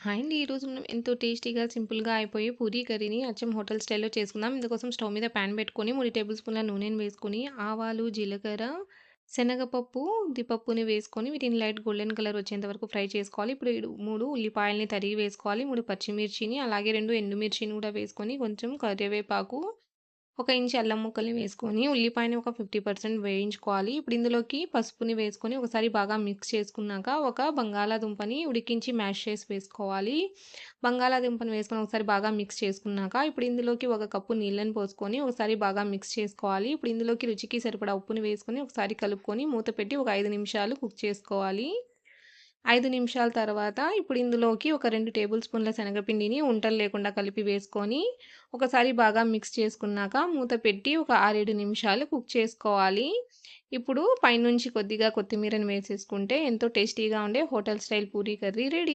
Hi అండి. ఈరోజు మనం ఎంతో టేస్టీగా, సింపుల్‌గా అయిపోయే పూరీ కర్రీని అచ్చం హోటల్ స్టైల్‌లో చేసుకుందాం. ఇందుకోసం స్టవ్ మీద పాన్ పెట్టుకొని 3 టేబుల్ స్పూన్ల నూనెను వేసుకొని, ఆవాలు, జీలకర్ర, శనగపప్పు, ఉద్దిపప్పుని వేసుకొని వీటిని లైట్ గోల్డెన్ కలర్ వచ్చేంత వరకు ఫ్రై చేసుకోవాలి. ఇప్పుడు 3 ఉల్లిపాయల్ని తరిగి వేసుకోవాలి. 3 పచ్చిమిర్చిని, అలాగే 2 ఎండుమిర్చిని కూడా వేసుకొని, కొంచెం కరివేపాకు, ఒక ఇంచు అల్లం ముక్కల్ని వేసుకొని, ఉల్లిపాయని ఒక 50% వేయించుకోవాలి. ఇప్పుడు ఇందులోకి పసుపుని వేసుకొని, ఒకసారి బాగా మిక్స్ చేసుకున్నాక, ఒక బంగాళాదుంపని ఉడికించి మ్యాష్ చేసి వేసుకోవాలి. బంగాళాదుంపని వేసుకొని ఒకసారి బాగా మిక్స్ చేసుకున్నాక, ఇప్పుడు ఇందులోకి ఒక కప్పు నీళ్ళని పోసుకొని, ఒకసారి బాగా మిక్స్ చేసుకోవాలి. ఇప్పుడు ఇందులోకి రుచికి సరిపడా ఉప్పుని వేసుకొని, ఒకసారి కలుపుకొని, మూత పెట్టి ఒక 5 నిమిషాలు కుక్ చేసుకోవాలి. 5 నిమిషాల తర్వాత ఇప్పుడు ఇందులోకి ఒక 2 టేబుల్ స్పూన్ల శనగపిండిని ఉంటలు లేకుండా కలిపి వేసుకొని, ఒకసారి బాగా మిక్స్ చేసుకున్నాక మూత పెట్టి ఒక 6, 7 నిమిషాలు కుక్ చేసుకోవాలి. ఇప్పుడు పైనుంచి కొద్దిగా కొత్తిమీరని వేసేసుకుంటే ఎంతో టేస్టీగా ఉండే hotel style Puri curry ready.